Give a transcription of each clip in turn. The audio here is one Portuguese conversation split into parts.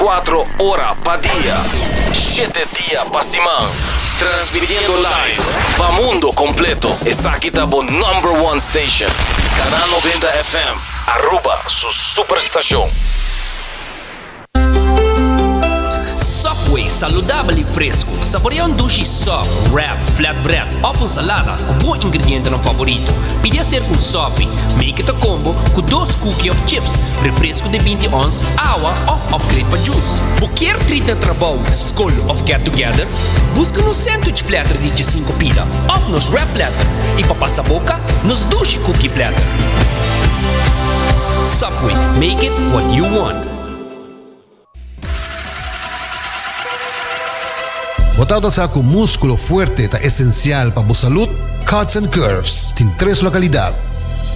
24 horas pa' día, 7 días pa' semana. Transmitiendo live pa' mundo completo. Esa aquí está por number one station. Canal 90 FM. Aruba, su superestación. Subway, saludable e fresco. Saboreia um sushi soft, wrap, flatbread, ou salada com bom ingrediente no favorito. Pide a ser com sope. Make it a combo com 2 cookies of chips, refresco de 20 ons, água ou upgrade para juice. Qualquer treat na trabalho, school of get together, busca no sandwich platter de 5 pila, ou nos wrap platter. E para passar a boca, nos sushi cookie platter. Subway, make it what you want. Botado sa ako músculo fuerte ta esencial para bu salud, Cuts and Curves, tin 3 localidad.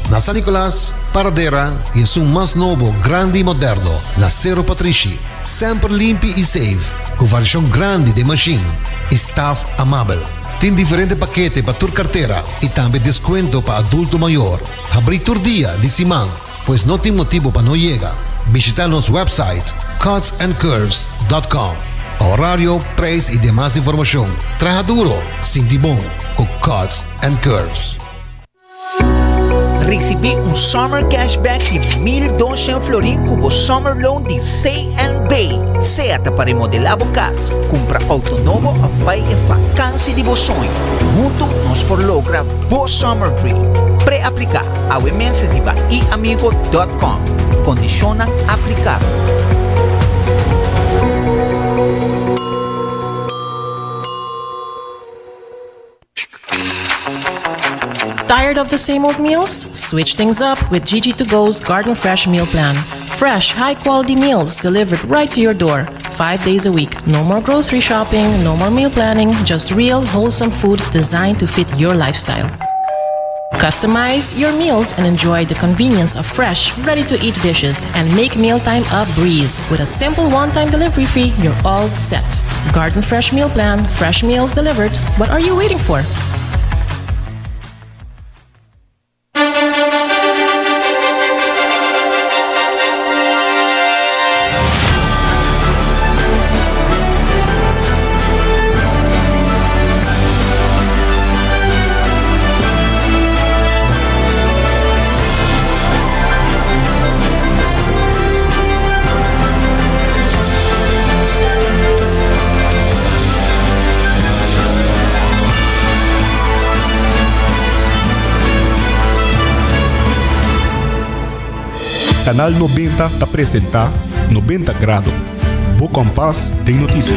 Na San Nicolas, Paradera e em seu mais novo, grande e moderno, na Cerro Patrici. Sempre limpi e safe, com variação grande de machine e staff amável. Tem diferente paquete para tua carteira e também desconto para adulto maior. Abri tur dia de semana, pois não tem motivo para não chegar. Visita nosso website cutsandcurves.com. Horário, preço e demais informação. Traja duro, sinti bom, com Cuts and Curves. Recibi summer cashback de 1.200 florin cubo summer loan de C&B. Seata para remodelar a casa, compra auto novo ou vai em vacância de sonho. Junto nós por logra bo summer dream. Pré-aplicar a mensativa iamigo.com. Condicionam aplicar. Tired of the same old meals? Switch things up with GG2Go's Garden Fresh Meal Plan. Fresh, high-quality meals delivered right to your door, 5 days a week. No more grocery shopping, no more meal planning, just real, wholesome food designed to fit your lifestyle. Customize your meals and enjoy the convenience of fresh, ready-to-eat dishes and make mealtime a breeze. With a simple one-time delivery fee, you're all set. Garden Fresh Meal Plan, fresh meals delivered. What are you waiting for? Canal 90 apresenta 90 Grado. Bo Compás tem notícia.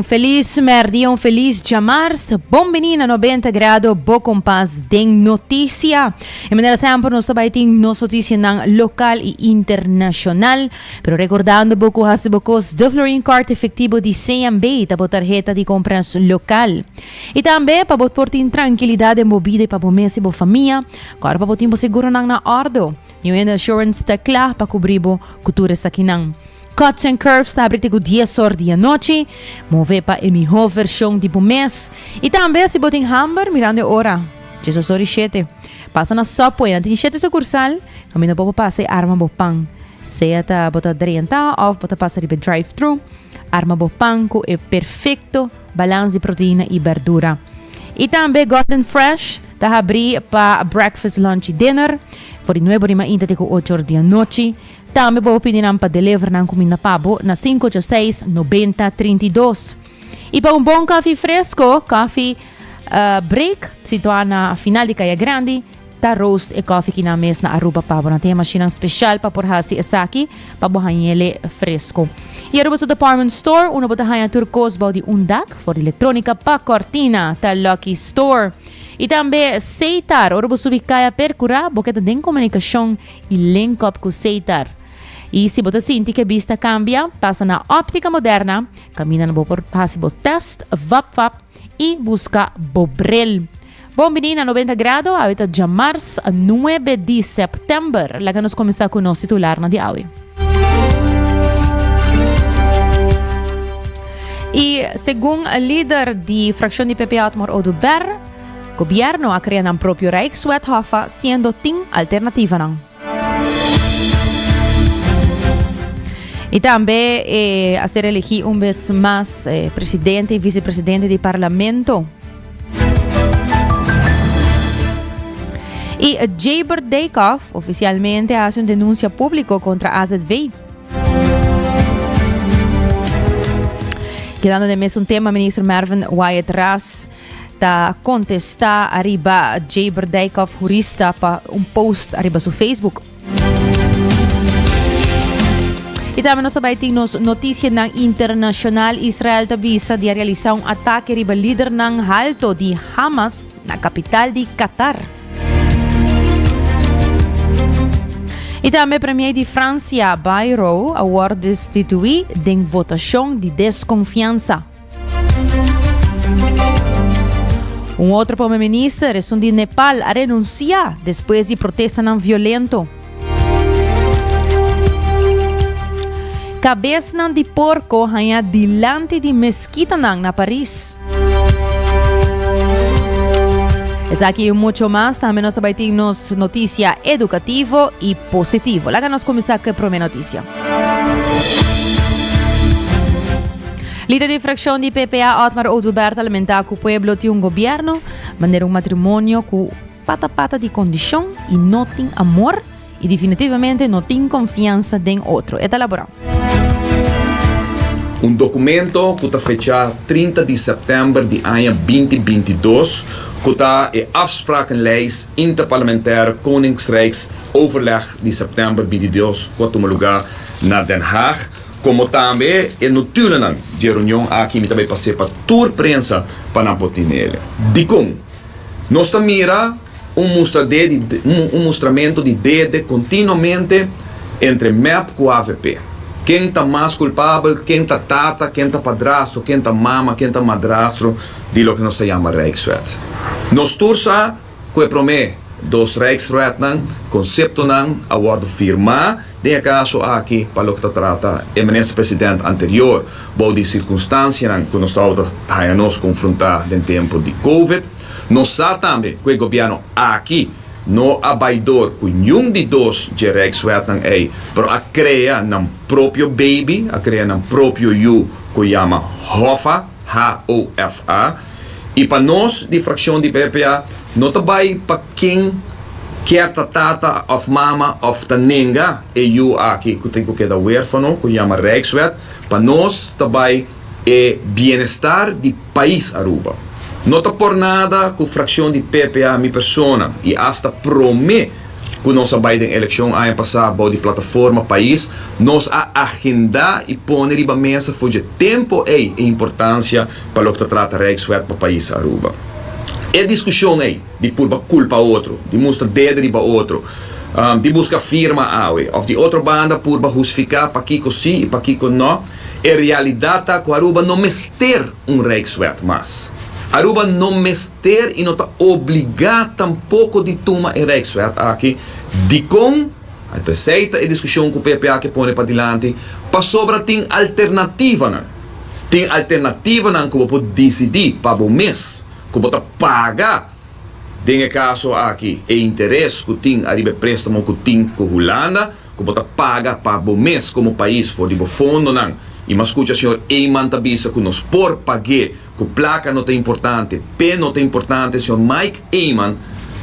Feliz merdia, feliz jamars. Bom menino a 90 grado, bo compás den notícia. E maneira sempre nós também tem nossa notícia local e internacional. Pero recordando pouco as bocos de Florin Card efetivo de C&B, da tarjeta de compras local. E também para botar tranquilidade movida para o mês e a família. Agora para botar seguro na ordem. E o insurance está claro para cobrir o cultura aqui não. Cuts and Curves está aberto 10 horas da noite. Move para a melhor versão de mês. E também se botem hamburger, mirando a hora. 16 horas 7. Passa na Subway, tem 7 sucursal. Caminho para passar arma bo pão. Seja tá botar 30 ou botar passar de drive-thru. Arma bo pão é perfeito, balanço de proteína e verdura. E também Garden Fresh está aberto para breakfast, lunch e dinner. For de 9 horas ainda tem 8 horas da noite. Também pode pedir para deliver na comida pabo na 586-9032. E para bom café fresco, café break, situado na final de Caia Grande, tá roast e café que na mesa na Aruba pabo. Na tem machina especial para por hasi esaki, para bohanhele fresco. E Aruba sa department store, una botahaya turcos baudi undak, for eletrónica pa cortina, ta Lucky Store. E também Seitar, ora você ubicaya percura, porque tem comunicação e link up com Seitar. E se você sente que a vista cambia, passa na óptica moderna, camina no possible test, vap e busca Bobrel. Bom menina, 90 graus, ahorita de março a 9 de setembro, lá que nós começamos com o nosso titular na dia hoje. E segundo o líder da fração de PPA, Otmar Oduber, o governo ha criado um próprio Rijkswethof, sendo tem alternativa não. E também a ser elegido vez mais presidente e vice-presidente do parlamento. E Jaber Dijkhoff oficialmente hace uma denúncia pública contra AZV. Quedando de mesmo tema, ministro Mervyn Wyatt-Ras está contestar arriba Jaber Dijkhoff, jurista, para post arriba seu Facebook. E também nós também temos notícia na internacional. Israel avisa de realizar ataque arriba líder ng halto de Hamas na capital de Qatar. E também premier de França, Bayrou, award destituir de votação de desconfiança. Outro primeiro-ministro, é de Nepal, a renunciar depois de protesta não violento. Cabeça de porco hanha dilante de mesquita na Paris. Es aqui muito mais, também nós também temos notícia educativa e positiva. Lá que nós começamos com a primeira notícia. Líder de fração de PPA, Otmar Oduber, lamenta que o povo tem governo, manter matrimônio com pata de condição e não tem amor e definitivamente não tem confiança em outro. É elaborado. Documento que está fechado 30 de setembro de ano 2022, que está em afsprakenlijst interparlementaire Koningsrijks overleg de setembro 22, que toma lugar na Den Haag, como também é notulen de reunião aqui me também passei para tour prensa para na potinele. Dicom, nós mira mostramento de dedo continuamente entre MEP e AVP. Quem está mais culpável, quem está tata, quem está padrasto, quem está mama, quem está madrasto, de lo que nós chamamos Rijkswet. Nós tursa, que promete dos Rijkswet, concepto a word firma, de caso aqui, para o que trata, o ministro-presidente anterior, por de circunstância que nós estamos confrontar no tempo de Covid, nós sabemos também que o governo aqui, no abaidor com nenhum de dois de Rijkswet pero a crea nam próprio baby, a crea nam próprio you que chama HOFA, H-O-F-A, e para nós de fração de PPA não trabalha para quem quer tata of mama of taninga e you aqui que tem que dar huérfano que chama Rijkswet, para nós trabalha é bem-estar de país Aruba. Não está por nada com fração de PPA minha persona e hasta promete que nós trabalhamos em eleição ano passado de plataforma país nós a agenda e poner em mesa foi de tempo e importância para o que trata Rijkswet para o país Aruba. É discussão aí de purba culpa outro, de mostrar dedo para outro, de buscar firma ou de outra banda purba justificar para que sim e para que não. É realidade que Aruba não mester Rijkswet mais. Aruba não mester e não está obrigado tampouco de tomar Rijkswet aqui de com então aceita a discussão com o PPA que põe para diante para sobra tem alternativa não tem alternativa não que pode decidir para o mês que pode pagar tem caso aqui é interesse que tem arriba préstamo que tem com a Holanda que pode pagar para o mês como país for de fundo não e mas escuta senhor Eyman tabisa que nos por pagar que placa não é importante, P não é importante, o senhor Mike Eyman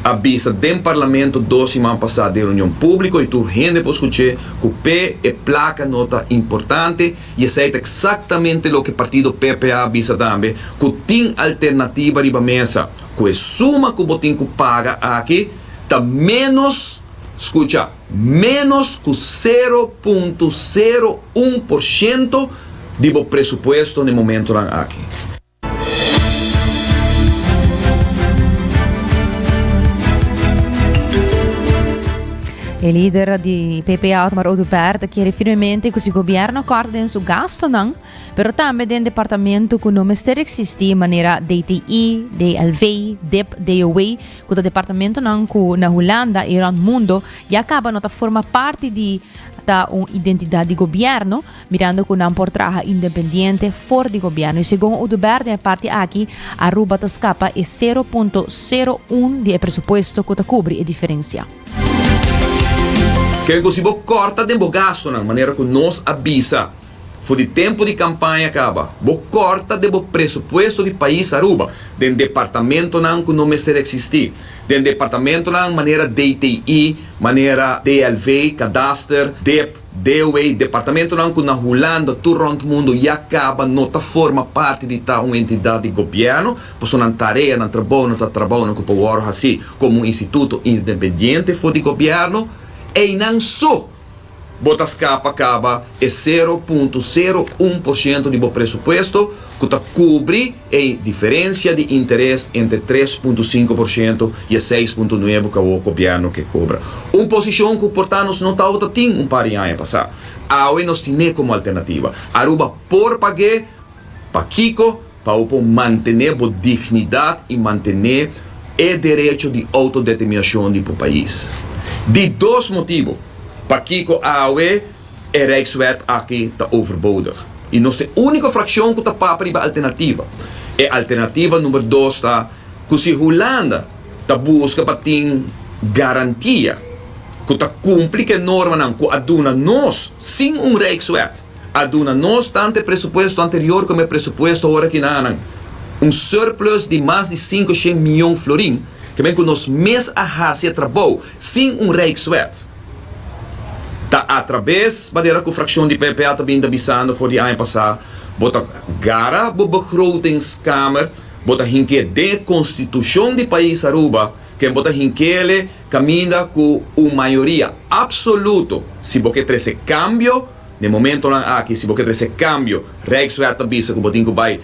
avisa dentro do parlamento 2 semanas passadas da reunião pública e tu gente para escutar que o P e placa não é importante e aceita exatamente o que o partido PPA avisa também, que tem alternativa para a mesa, que a suma que você tem que pagar aqui está menos, escuta, menos que 0,01% do presupuesto no momento aqui. O líder di PPA, Otmar Oduber, chiede firmemente che il governo corta in su gasto, però anche nel departamento che non mester existi in maniera DTI, DLV, DIP, DOW, che il departamento na Holanda e nel mondo ya acabano da formare parte di un'identità di governo, mirando con un portrato indipendente fuori di governo. E secondo Oduber, la parte aqui, Aruba ta scappa e 0,01 di presupuesto che copre e differenzia. Que se você corta de gasto na maneira que nos avisa, for de tempo de campanha acaba, você corta de presupuesto do país Aruba, do departamento não que não mestre existir, do departamento não maneira DTI, maneira DLV, cadastro, DEP, DOE, departamento não que na Holanda, todo o mundo já acaba, não forma parte de uma entidade de governo, pois não tarefa, não trabalha, não pode assim, como um instituto independente for de governo. E não só Botascapa acaba é 0,01% do presupuesto que cobre a diferença de interesse entre 3,5% e 6,9% que o governo que cobra. Uma posição que, portanto, não está outra tem par de anos passado. Hoje nós temos como alternativa. Aruba por pagar para Kiko, para manter a dignidade e manter o direito de autodeterminação do país. De dois motivos. Para Kiko AOE, a Rijkswet aqui está overbodig. E nós temos a única fração que está para a alternativa. E a alternativa número 2 está que se Holanda está busca para ter garantia que está cumprir a norma que aduna nós sem Rijkswet. Aduna nós tanto presupuesto anterior como o presupuesto agora que não. Surplus de mais de 500 milhões de florins. Que vem com nós mês a fazer trabalho sem Rijkswet. Tá através da fração de PPA também da bisando for de ano passado, bota gara bo begrotingskamer, bota hinke de constituição do país Aruba, que bota hinkele caminha com uma maioria absoluta. Se você quer esse cambio, no momento aqui, se você quer esse cambio, Rijkswet avisa que botinho vai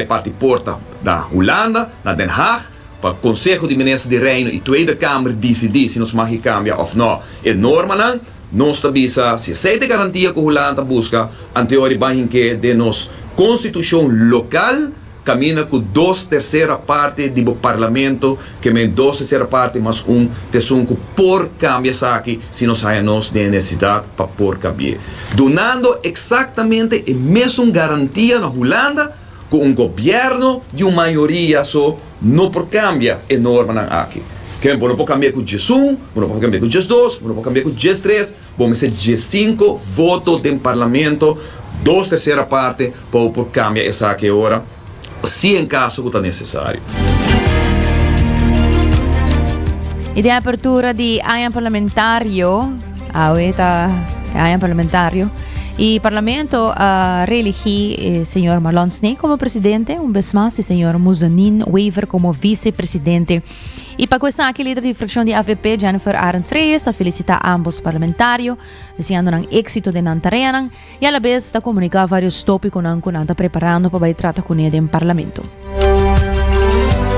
parte porta da Holanda, na Den Haag. Para o Conselho de Ministros de Reino e Tweede Kamer decidir se nós mag cambiar ou não. É norma não, nós avisa se aceita garantia que a Holanda busca, anterior que de nossa Constituição local caminha com 2/3 parte do Parlamento, que é 2/3 parte mais 1/5 por cambiar aqui, se nós temos necessidade para por cambiar. Donando exatamente a mesma garantia na Holanda com um governo de uma maioria só. Não por cambia a norma aqui. Que não pode cambiar com G1, não pode cambiar com G2, não pode cambiar com G3, vamos ser G5 voto do parlamento, 2/3 parte por cambiar essa aqui agora, se em caso que está necessário. E di apertura di ayan parlamentario, ayan parlamentario, y Parlamento reelegí el señor Marlon Snake como presidente, un vez más el señor Muzanin Weaver como vicepresidente. Y para questa anche il leader di fracción de AVP, Jennifer Arends Reyes, felicita a ambos parlamentarios, deseando un éxito de Nantarenan y a la vez está comunicando varios tópicos que está preparando para tratar con él en Parlamento.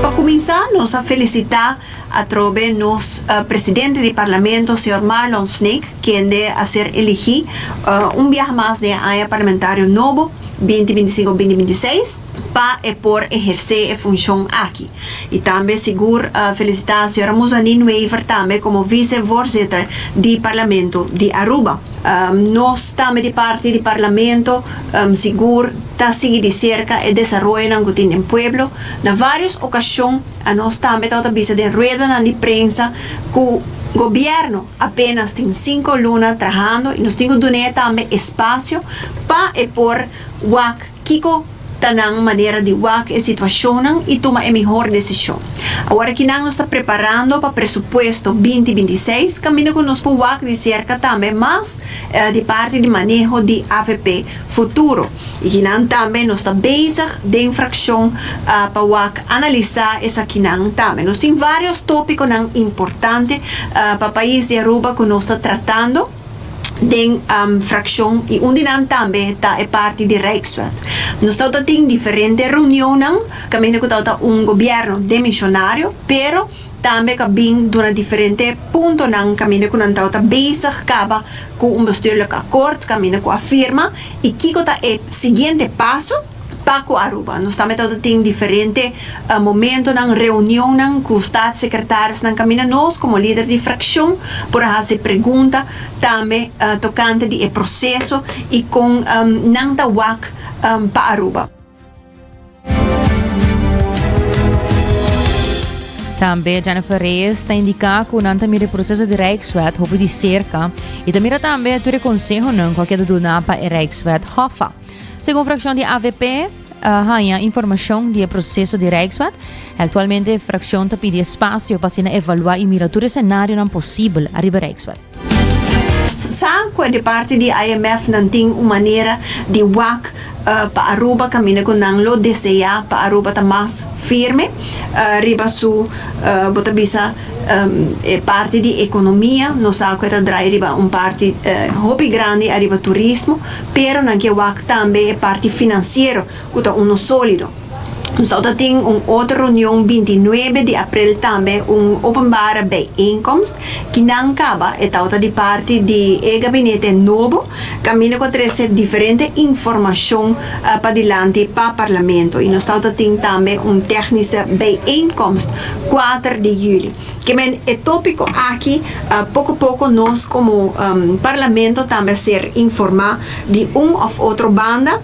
Para começar, nós a felicitar a trobe nos presidente do Parlamento, Sr. Marlon Snake, que ande a ser elegido viaje mais de área parlamentário novo, 2025-2026, para por exercer a função aqui. E também seguro felicitar a Sra. Muzanin Weaver também como vice-voorzitter do Parlamento de Aruba. Nós também de parte do Parlamento seguro está seguindo de cerca o desenvolvimento que tem no pueblo. Na várias ocasiões, nós também estamos avisando de rueda na prensa que o governo apenas tem 5 lunas trabalhando e nós temos que dar também espaço para por WAC Kiko tanang maneira de WAC a situação e tomar a melhor decisão. Agora que nós estamos preparando para o pressuposto 2026, caminho com nós para o WAC de cerca também, mas de parte de manejo de AVP futuro. E que nós também nós estamos bezig de infração para o WAC analisar essa que nós também. Nós temos vários tópicos importantes para o país de Aruba que nós estamos tratando. den fração e dinan também é parte de Rijkswet. Nós temos diferentes reuniões, caminho que governo demissionário, pero também cabin durante diferentes pontos ng caminho que não está bezig acaba com bestuurlijk akkoord, caminho com a firma e que é o seguinte passo para Aruba. Nós também temos diferentes momentos na reunião com os staatssecretários na caminho nós como líder de fração por fazer pergunta também tocante de processo e com não tawak para Aruba. Também Jennifer Reyes está indicando que não tem o processo de Rijkswet houve de cerca e também o conselho não qualquer do napa é Rijkswet Hoffa. Segundo a fração de AVP, há informação do processo de Rijkswet. Atualmente a fração está pedindo espaço para se evaluar e mirar todo cenário não possível arriba a Rijkswet. Sabe de parte de IMF não tem uma maneira de WAC para Aruba caminha com não deseja para Aruba está mais firme riba su bota bisa parte de economia não sabe que está drive riba parte hobby grande arriba turismo pero não que WAC também é parte financeiro que está sólido. Nós temos outra reunião 29 de abril também openbare bijeenkomst que não acaba é de parte de gabinete novo caminho com trazer diferente informação para diante para parlamento e nós temos também técnica bijeenkomst 4 de julho que é tópico aqui pouco a pouco nós como parlamento também ser informar de ou outra banda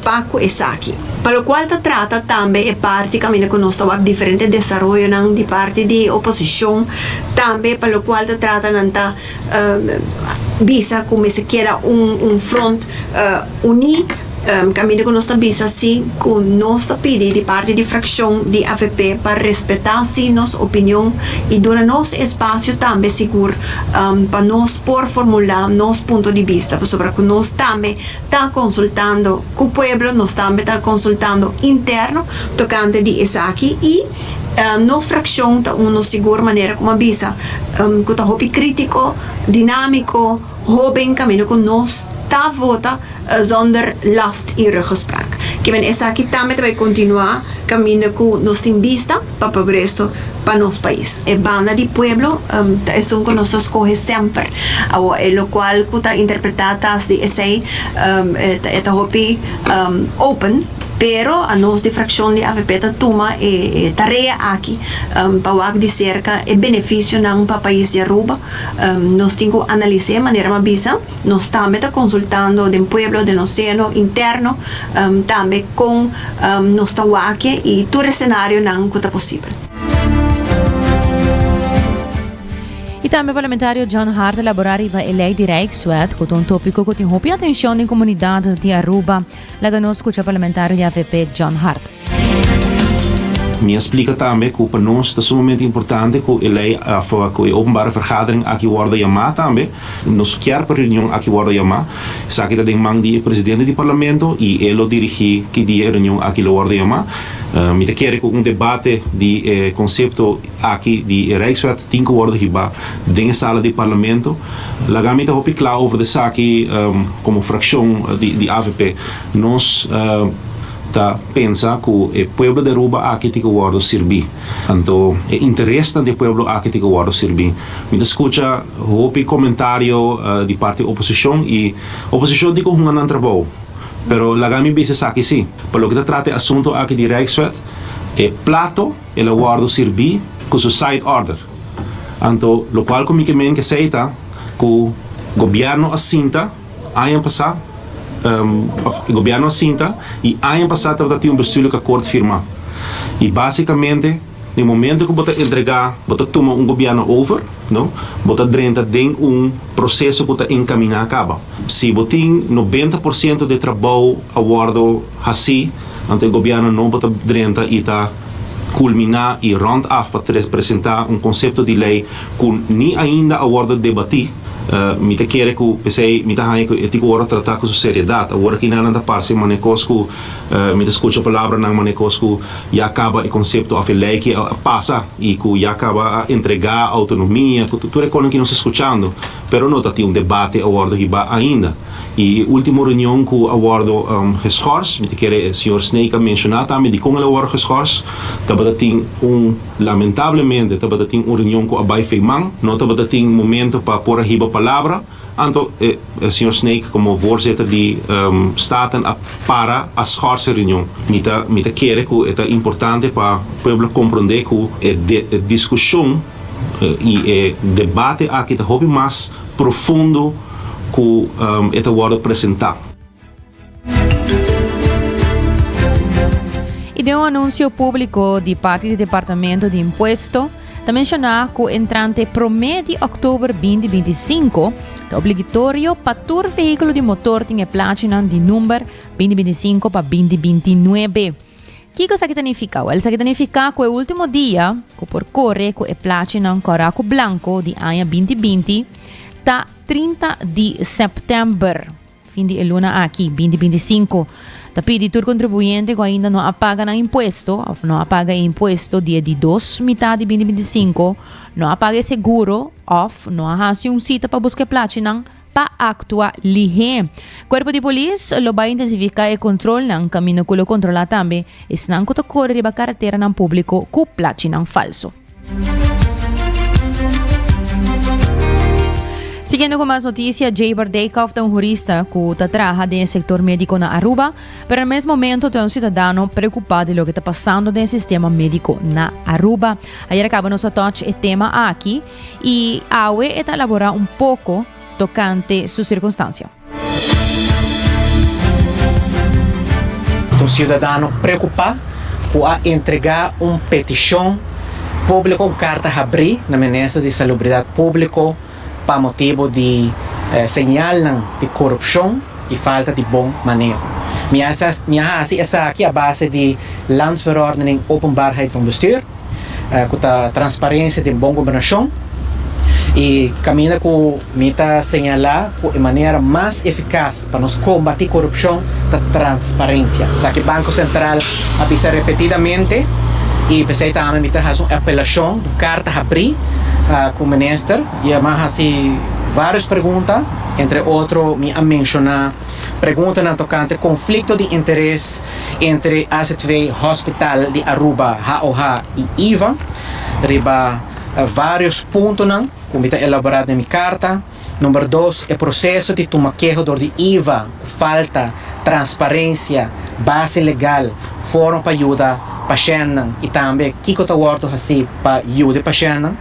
para essa aqui para o qual trata também é parte caminho que nós temos diferentes desenvolvimentos de parte de oposição também para o qual trata nanta visa como se quer front unir caminho que nós visa sim que nós pedi de parte de fração de AVP para respeitar sim nossa opinião e dar nosso espaço também seguro para nós por formular nosso ponto de vista sobre que nós também está consultando com o povo nós também está consultando interno tocante de essa aqui e nossa fração está segura maneira como avisa que está crítico dinâmico bem caminho que nós está vota zonder last e ruggespraak. Que essa aqui também vai continuar caminho que nós temos vista para progresso para nosso país. É banda de pueblo é um que nós escolhemos sempre. É o qual que está interpretado assim open pero a nós de fração de AVP toma tarefa aqui para de cerca e benefício não para o país de Aruba nós temos que analisar de maneira mais bisa nós também está consultando do pueblo do nosso interno também com nós aqui e todo cenário não que está possível. E também o parlamentário John Hart elaborava a lei de Rijkswet, que é tópico que tem atenção da comunidade de Aruba. Lá nós escuta o parlamentário de AVP John Hart. Me explica também que para nós é sumamente importante que a lei for que a openbare vergadering aqui wordt chamada também. Nós quer para reunião aqui wordt chamada. Sabe que tem mang de presidente do parlamento e ele dirige que dia reunião aqui wordt chamada. Me quer que debate de conceito aqui de Rijkswet tem que worden gehad in de sala do parlamento. Lá gamita hopi klaar over de zaak como fração de AVP. Nós pensa que o povo de Aruba aqui tem que guardar servir. Então, o interesse do povo aqui tem que guardar servir. Me escuta o comentário de parte da oposição e a oposição diz que não é trabalho. Pero la gami bisa aqui sim. Para lo que trata o assunto aqui de Rijkswet, é plato e o guardo servir com o side order. Então, lo qual como que aceita que o governo assinta, ano passado, o governo assinta e ano passado tinha bestuurlijk akkoord firma. E basicamente, no momento que você entregar, você toma governo over, não? Você drenta tem processo que você encaminha acaba. Se você tem 90% de trabalho a guardo assim, então o governo não você drenta e está culminar e round af para apresentar conceito de lei que nem ainda a guardo debatir. mita quer que pensei mita hanya que etico ora tratar com seriedade agora que não anda parse manecos que mita escuta a palavra não manecos que já acaba o conceito of lei que passa e que já acaba a entregar autonomia que tudo é coisa que não se escutando pero não tem debate agora que vai ainda e última reunião que agora geschorst mita quer o senhor Snake mencionar também de como ele agora geschorst também tem lamentavelmente também tem reunião com a Bai Feimang não também tem momento para pôr a palavra, então o senhor Snake como voorzitter de staten para a schorse reunião. Mita quer que é importante para o povo compreender que a discussão e o debate aqui está muito mais profundo que está sendo apresentado. E de um anúncio público de parte do Departamento de Imposto, também mencionar que o entrante promedio de outubro 2025 é obrigatório para todo veículo de motor tenha platina de número 2025 para 2029. O que isso significa? Isso significa que o último dia que percorre com a platina coraco blanco de ano 2020 está 30 de setembro, fim de luna aqui, 2025. Tapi di tur contribuinte que ainda não apaga na imposto, não apaga imposto dia de 2 metade de 2025, não apaga seguro, não arrasa cita para buscar platina para actuar lihe. Corpo de polícia lo vai intensificar o controle ng caminho que lo controla também, e senão que corre riba carretera ng público com platina falso. Seguindo com mais notícias, Jay Bardeikov é um jurista que trabalha no setor médico na Aruba, mas ao mesmo momento é um cidadão preocupado com o que está passando no sistema médico na Aruba. Ayer acabamos de tocar o tema aqui e a UE está elaborar um pouco tocante sua circunstância. Um cidadão preocupado por entregar uma petição pública, uma carta a abrir na Ministério de Salubridade Pública para motivo de señal de corrupção e falta de bom manejo. Essa aqui é a base de Landsverordening Openbaarheid van Bestuur, com a transparência de boa governação e caminha com meta señalar de maneira mais eficaz para nos combater corrupção da transparência. Essa aqui o Banco Central avisa repetidamente e pensei também meta uma apelação de carta a abrir com o ministro e mais assim várias perguntas, entre outros me mencionar perguntas na tocante conflito de interesse entre AZ2 Hospital de Aruba, HOH e IVA, riba vários pontos como está elaborado na minha carta. Número 2, o processo de tomaquejo de IVA, falta transparência, base legal, fórum para ajudar paciente e também que está guardo assim para ajudar paciente.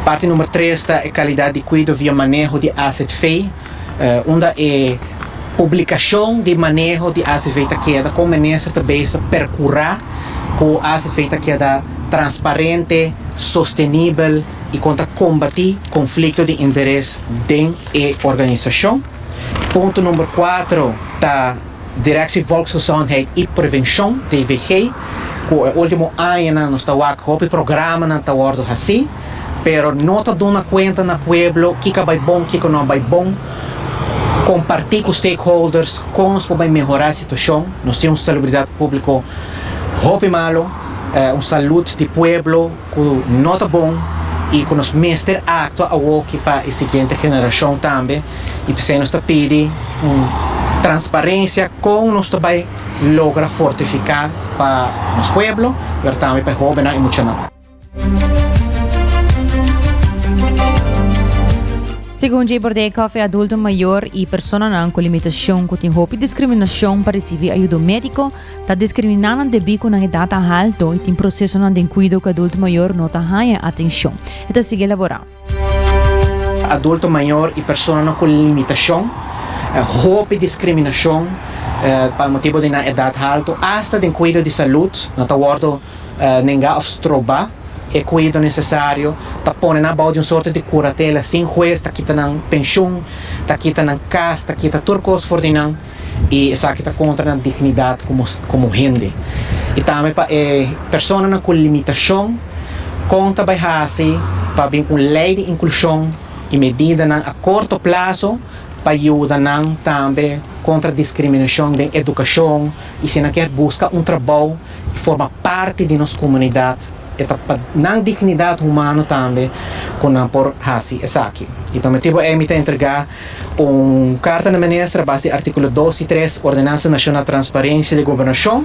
Parte número 3 é a qualidade de cuidado via manejo de AZ2, onde é publicação de manejo de AZ2 que é com o ministro também percorrer com AZ2 que é transparente, sustentável e contra combater conflito de interesse dentro da organização. Ponto número 4 da Direção Volksgezondheid e Prevenção, DVG, que o último ano nós estamos com o programa na Tawardo assim, pero não está dando conta no pueblo que vai bom, que não vai bom. Compartilhar com os stakeholders como nós podemos melhorar a situação. Nós temos salubridade pública muito malo, saúde de pueblo que não está bom e que nós mestre acto a que para a seguinte geração também. E precisamos nós pedir transparência como nós vai lograr fortificar para nosso pueblo, mas também para jovens e muito mais. Segundo Jay Bardeikov, é adulto maior e pessoa com limitação que tem roupa e discriminação para receber ajuda médica, está discriminando devido a idade alta e tem processo de cuidado que adulto maior não está ganhando atenção. Então, sigue elaborar. Adulto maior e pessoa com limitação, roupa e discriminação para motivo de idade alta, hasta de cuidado de saúde, não está guardo ninguém obstroba. E cuidado necessário, está pondo na balde sorte de curatela, sem juez, está quitando pensão, está quitando casa, está quitando tudo coisa for dinam e essa aqui está contra a dignidade como gente. E também para pessoas com limitação, conta vai assim para vir com lei de inclusão e medidas a curto prazo para ajudar também contra a discriminação da educação e se não quer buscar trabalho e formar parte de nossa comunidade na dignidade humana também com por hasi aqui. E para motivo é me entregar carta na ministra base do artigo 2 e 3 Ordenança Nacional de Transparência de Governação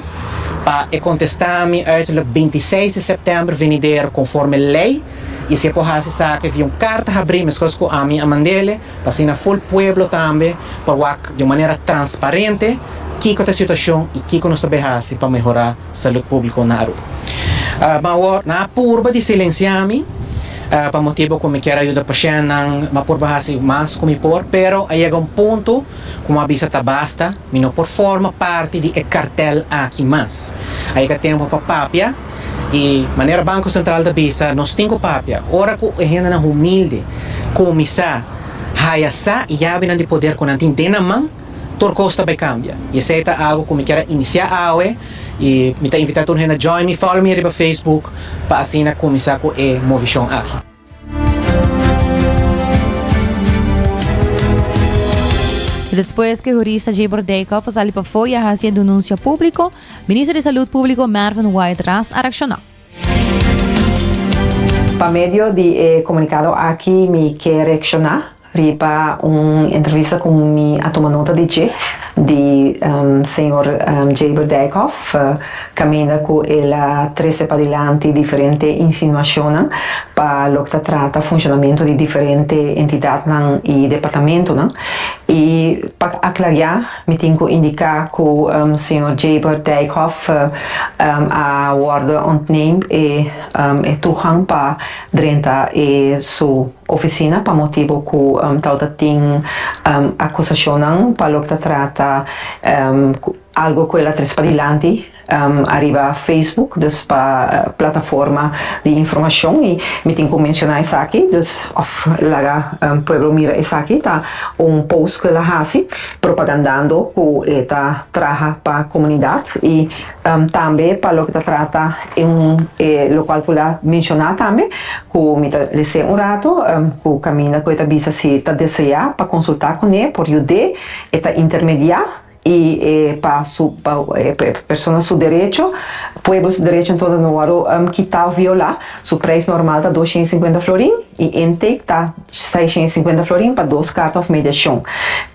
para contestar-me uit o 26 de setembro venidero conforme lei e se por hasi que vi carta abrir mas com a minha mandele para assim na full pueblo também para de maneira transparente que a situação e que nós sabemos para melhorar a saúde pública na rua. Mas na purba de silenciar-me para motivo como quero ajudar paciente na purba assim mais como por, pero aí ponto como avisa tá basta, me não por forma parte de cartel aqui mais. Aí que tempo para papia e maneira Banco Central da Bisa nós temos papia. Ora que a gente na humilde começar hayasa e já de poder com a tinta na mão tor costa vai cambia. E essa é algo como quero iniciar e me está invitando a gente join me, follow me no Facebook para assim começar com a movição aqui. Después que o jurista Jabor Dijkhoff salió para fora hacia denúncia público, ministro de Salud Público Marvin White-Ras reaccionou. Para medio de comunicado aqui, me quer reaccionar para uma entrevista com mi a tomar nota de senhor Jabor Dijkhoff, caminha com ela 13 para adiante diferentes insinuações para o que trata funcionamento de diferentes entidades e departamentos. E para aclarar, me tenho que indicar que o senhor Jabor Dijkhoff a ordem ontneemt e toegang para dentro de sua oficina para motivo que tauta tem acusação para o que trata algo que ela traz para adiante arriva a Facebook, dus para plataforma de informação e me tenho que mencionar isso aqui, dus lá pueblo mira isso aqui, tá post que ela faz propagandando que ela trabalha para a comunidade e também para o que trata local que ela mencionar também, que me lese rato, que caminha que ela visa se está desejar para consultar com ele, por ajudar, ela intermediar e para pessoas su direito, pueblo su direito em todo o ano que está violar, su preço normal está 250 florim e intake está 650 florim para 2 cartas de mediação.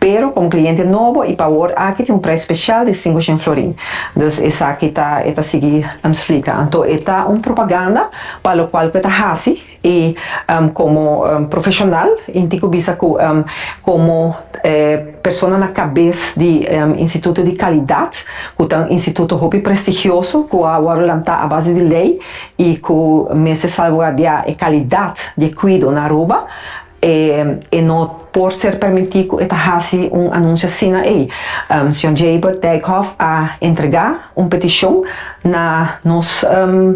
Pero como cliente novo e para o aqui tem preço especial de 500 florim. Então essa aqui está seguir explica. Então está propaganda para o qual está fácil e como profissional, indico bisa como pessoa na cabeça de Instituto de Qualidade, que é um instituto muito prestigioso, que agora está à base de lei e que me se salvaguarda a qualidade de cuidado na rua e não por ser permitido fazer anúncio assim aí. Sr. Jabor Dijkhoff a entregar petição na nosso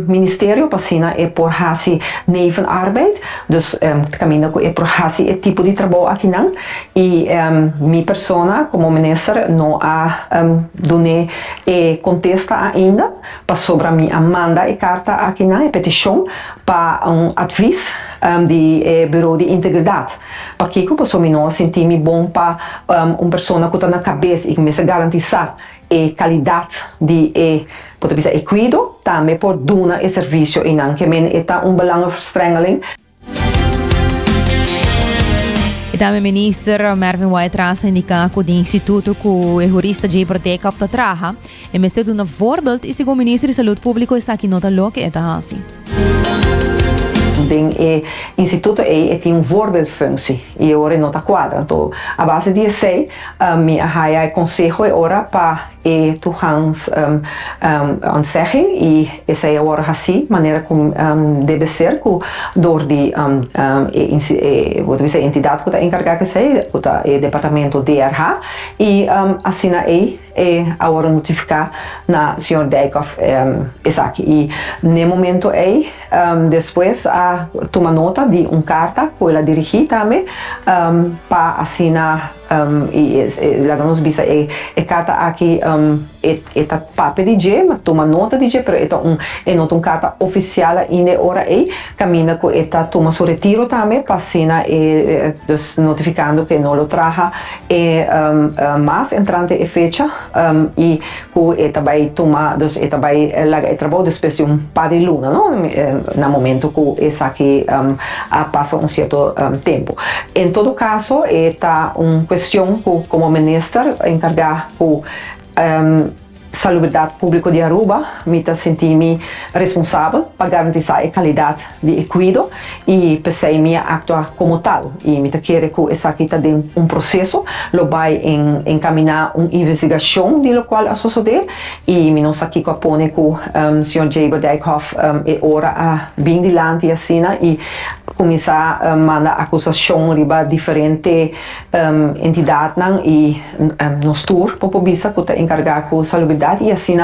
ministério para assim por fazer nevenarbeid, dus caminho que por fazer tipo de trabalho aqui não e minha pessoa como ministro não a done contesta ainda para sobre mim a manda a carta aqui não petição para aviso de Bureau de Integridade, para que eu possa me sentir bom para uma pessoa que está na cabeça e que me garantizar a qualidade de cuidado, também por dar o serviço e não que é belangrijke verstrengeling. E também o ministro Marvin White-Ras indica que o instituto que o jurista Jabor Dijkhoff trabalha é mesmo de um voorbeeld e segundo o ministro de Saúde Pública está aqui nota lo que é assim. O instituto tem voorbeeldfunctie e agora não está quadra. Então, a base de sei, me a conselho agora para toegangs zeggen e essa é agora assim, maneira como deve ser, door die entidade que está encarregada de ser, o departamento DRH e assim agora notificar na Sr. Dijkhoff aqui. E no momento depois toma nota de carta que ela dirigir também para assinar la nos bisa carta aqui eta papel de je, mas toma nota de je, pero eta nota carta oficial ainda ora camina com eta toma seu retiro também, passina dus notificando que não lo traja mais entrante e fecha e com eta vai tomar dus eta vai larga e trabalho depois de par de luna, não? No momento que essa aqui passa certo tempo. Em todo caso, está questão que como ministro encargar por salubridade pública de Aruba, me senti-me responsável para garantizar a qualidade de cuidado e pensei me actuar como tal e me quero que essa aqui está de processo, lo vai encaminhar uma investigação de lo qual a suceder e me nós aqui propõe que o Sr. Jaber Dijkhoff é hora bem dilante assim e começar a mandar acusação riba diferente entidades e nos tour para bisa que está encarregado com salubridade e assim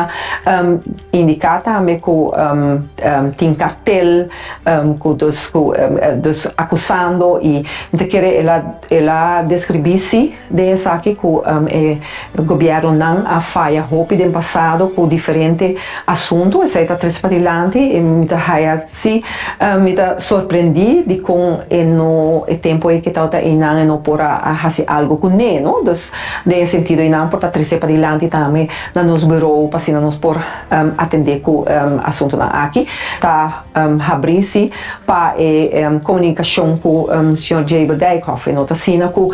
indicar também que tem cartel dos acusando e me quer ela descrever-se dessa aqui que o governo não a falha rápido no passado com diferentes assuntos, essa está três para adiante e me está surpreendido de com no tempo que está e não para fazer algo com ele, não? Dus nesse sentido e não para três para adiante também na nos bureau para nos por atender com assunto na aqui tá abrir-se para comunicação com o Sr. Jaber Dijkhoff nota sina com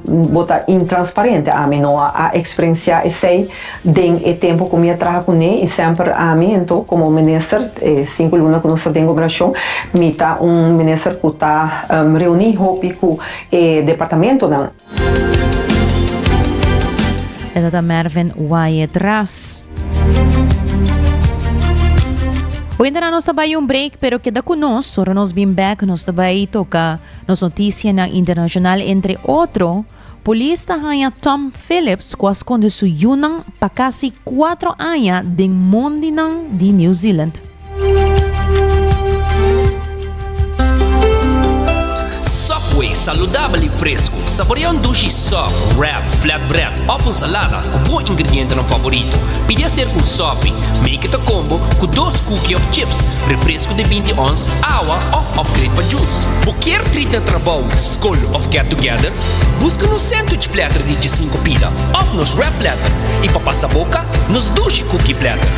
botar intransparente a mim não a experiência sei den e tempo que me traga com ele e sempre a mim então como ministro 5 lunas que nós temos operação me tá ministro que tá reunir hopi com o departamento não Eda Mervin Wyatt Ras. Hoje nós trabalhamos break, pero queda conosco, só nós bem back, nós trabalhamos toca nos notícias na internacional, entre outro, polícia ganha Tom Phillips com as condições yunang para quase 4 anos de Mondinang de New Zealand. Subway saudável e fresco. Saboreia dushi soft, wrap, flatbread ou com salada com bom ingrediente no favorito. Pide a ser com sopi, make it a combo com 2 cookies of chips, refresco de 20 ons, água ou upgrade para juice. Qualquer treat na trabalho, school of get together, busca no sandwich platter de 5 pila, ou nos wrap platter e para passar a boca, nos dushi cookie platter.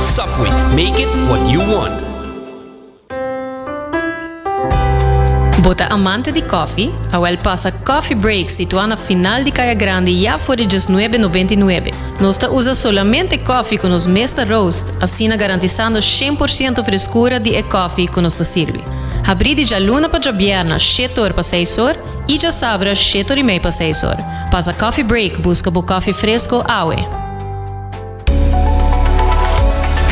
Subway, make it what you want. Bota amante de coffee, a passa Coffee Break situado na final de Caia Grande já por $19,99. Nós usa solamente coffee com os Mesta Roast, assim garantizando 100% frescura de coffee que nos serve. Abrir de luna para jabierna, 7 horas para 6 horas e já sabra 7 horas e meia para 6 horas. Passa Coffee Break, busca o coffee fresco aue.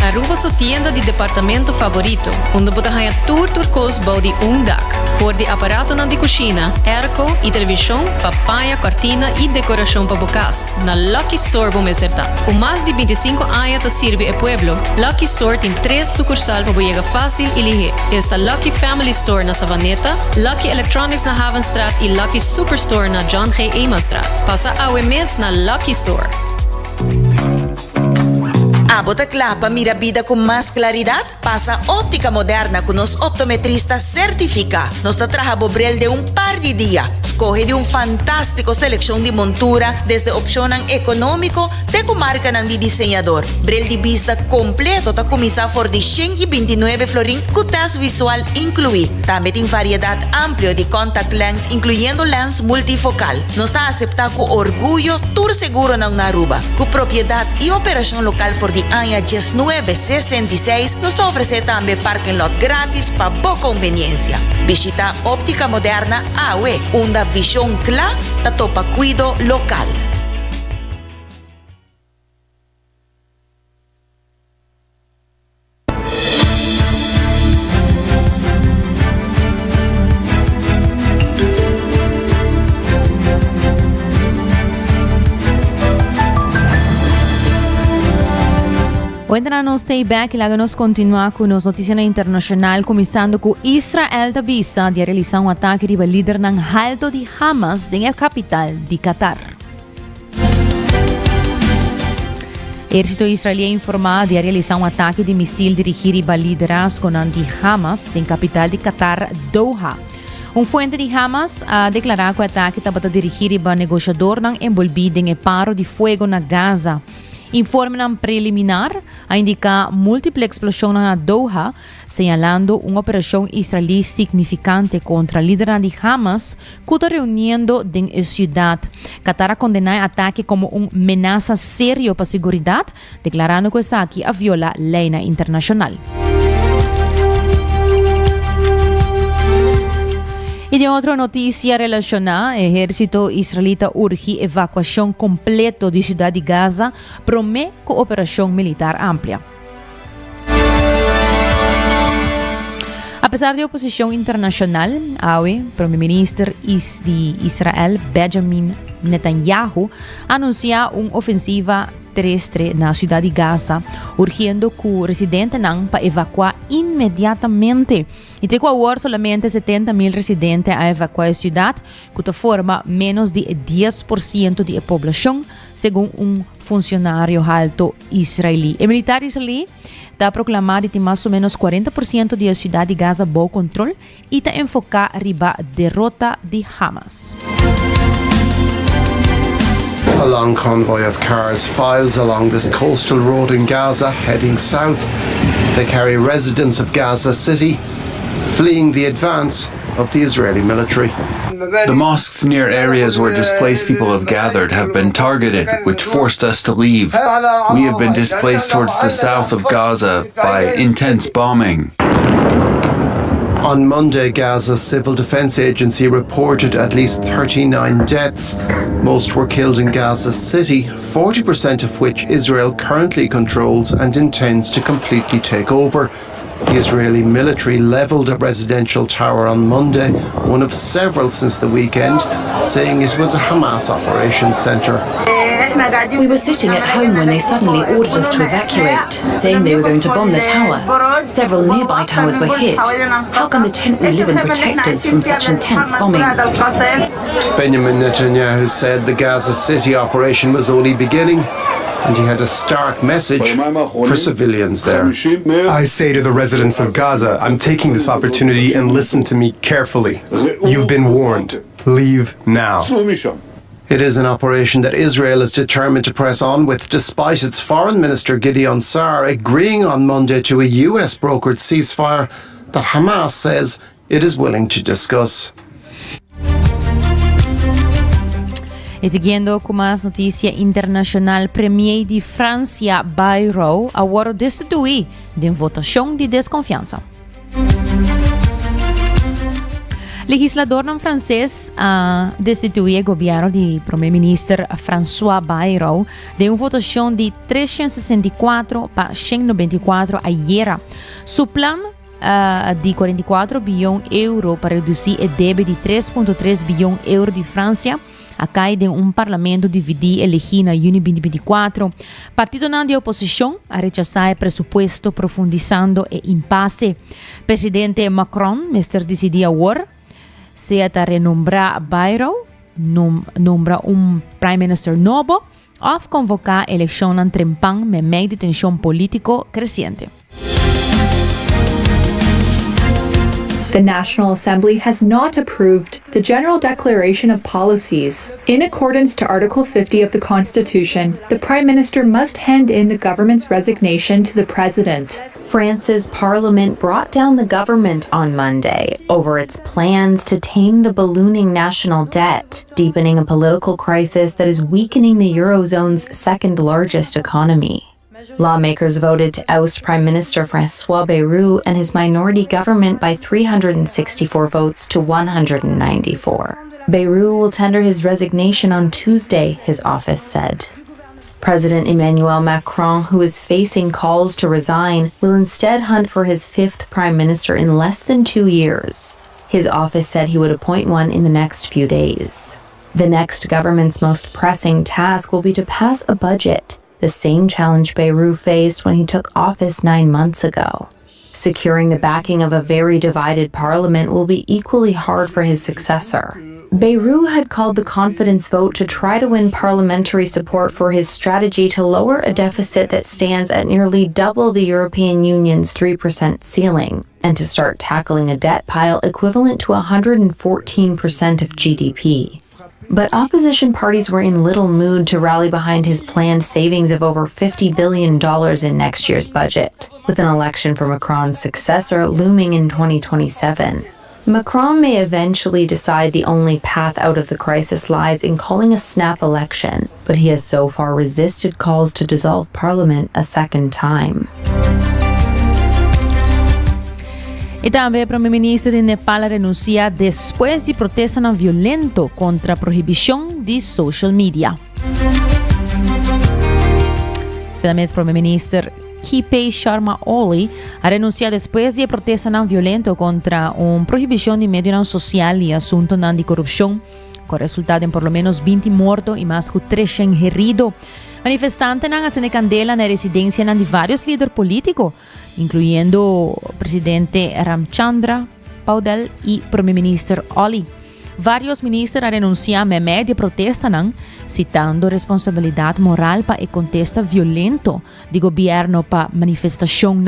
Aruba sua tienda de departamento favorito, onde você ganha tudo custo de dak, for de aparato na de cozinha, airco e televisão, papaya, cortina e decoração para bocas. Na Lucky Store vamos acertar. Com mais de 25 anos de serve e pueblo, Lucky Store tem 3 sucursais para chegar fácil e ligeiro. Esta Lucky Family Store na Savaneta, Lucky Electronics na Havenstraat e Lucky Superstore na John G. Emastraat. Passa a mes na Lucky Store. Bota clapa, mira vida con más claridad. Pasa óptica moderna con los optometristas certificados. Nos trabaja Bobrel de un par de días. Escoge de un fantástico selección de montura desde opción económico de comarca de diseñador. Brel de vista completo ta comisa for de 129 florín con test visual incluir. También tiene variedad amplia de contact lens incluyendo lens multifocal. Nos está aceptado con orgullo tour seguro na Aruba. Con propiedad y operación local for de año 1966 nos ofrece también parking lot gratis para boa conveniencia. Visita óptica moderna AWE, una visión clara da topa cuido local. Hoy nos stay back e nos continua con nos noticias internacional, começando com Israel da visa de realizar ataque riba líder ng haldo de Hamas na capital de Qatar. Exército israelí informa de realizar ataque de míssil dirigido riba liderazgo de Hamas na capital de Qatar, Doha. Fuente de Hamas declarou que o ataque estava dirigido riba negociador envolvido em paro de fogo na Gaza. Informe preliminar indica múltiple explosão na Doha, señalando uma operação israelí significante contra a líder de Hamas, que está reunindo em cidade. Qatar condena o ataque como uma ameaça séria para a segurança, declarando que isso aqui viola a lei internacional. E de outra notícia relacionada, o exército israelita urge evacuação completa da cidade de Gaza, promete operação militar ampla. Apesar de oposição internacional, o primeiro-ministro de Israel, Benjamin Netanyahu, anunciou uma ofensiva terrestre na cidade de Gaza, urgindo que o residente para evacuar imediatamente. E tem agora somente 70,000 residentes a evacuar a cidade, que forma menos de 10% da população, segundo funcionário alto israelí. O militar israelí está proclamado que mais ou menos 40% da cidade de Gaza bom controle e está enfocado riba derrota de Hamas. A long convoy of cars files along this coastal road in Gaza, heading south. They carry residents of Gaza City, fleeing the advance of the Israeli military. The mosques near areas where displaced people have gathered have been targeted, which forced us to leave. We have been displaced towards the south of Gaza by intense bombing. On Monday, Gaza's Civil Defense Agency reported at least 39 deaths. Most were killed in Gaza City, 40% of which Israel currently controls and intends to completely take over. The Israeli military leveled a residential tower on Monday, one of several since the weekend, saying it was a Hamas operation centre. We were sitting at home when they suddenly ordered us to evacuate, saying they were going to bomb the tower. Several nearby towers were hit. How can the tent we live in protect us from such intense bombing? Benjamin Netanyahu said the Gaza City operation was only beginning, and he had a stark message for civilians there. I say to the residents of Gaza, I'm taking this opportunity and listen to me carefully. You've been warned. Leave now. It is an operation that Israel is determined to press on with, despite its Foreign Minister Gideon Sa'ar agreeing on Monday to a US-brokered ceasefire that Hamas says it is willing to discuss. E seguindo com mais notícia internacional, Premier de França, Bayrou, agora destituiu de votação de desconfiança. Legislador francês destituiu o governo de primeiro-ministro François Bayrou de uma votação de 364 para 194 ayer. Seu plano de 44 bilhões de euros para reduzir o débito de 3,3 bilhões de euros de França cai de parlamento dividido elegido em junho 2024. Partido de oposição a rechazar o presupuesto, profundizando o impasse. Presidente Macron, decidiu agora se a renombrar Bayrou, nombra Prime Minister novo, ou convocar a eleição em trempão, me meio de tensão político crescente. The National Assembly has not approved the General Declaration of Policies. In accordance to Article 50 of the Constitution, the Prime Minister must hand in the government's resignation to the President. France's parliament brought down the government on Monday over its plans to tame the ballooning national debt, deepening a political crisis that is weakening the Eurozone's second largest economy. Lawmakers voted to oust Prime Minister François Bayrou and his minority government by 364 votes to 194. Bayrou will tender his resignation on Tuesday, his office said. President Emmanuel Macron, who is facing calls to resign, will instead hunt for his fifth prime minister in less than 2 years. His office said he would appoint one in the next few days. The next government's most pressing task will be to pass a budget. the same challenge Beirut faced when he took office 9 months ago. Securing the backing of a very divided parliament will be equally hard for his successor. Beirut had called the confidence vote to try to win parliamentary support for his strategy to lower a deficit that stands at nearly double the European Union's 3% ceiling, and to start tackling a debt pile equivalent to 114% of GDP. But opposition parties were in little mood to rally behind his planned savings of over $50 billion in next year's budget, with an election for Macron's successor looming in 2027. Macron may eventually decide the only path out of the crisis lies in calling a snap election, but he has so far resisted calls to dissolve parliament a second time. E também o primeiro-ministro de Nepal renuncia depois de protesta não violento contra a proibição de social media. Finalmente, o primeiro-ministro K.P. Sharma Oli renuncia depois de protesta não violento contra uma proibição de mídia social e assunto de corrupção, com resultado em pelo menos 20 mortos e mais de 300 heridos. Manifestantes han acende candela na residência de vários líderes políticos, incluindo o presidente Ramchandra Paudel e o primeiro-ministro Oli. Vários ministros renunciam a meio de protesta, citando responsabilidade moral para o contexto violento do governo para manifestação.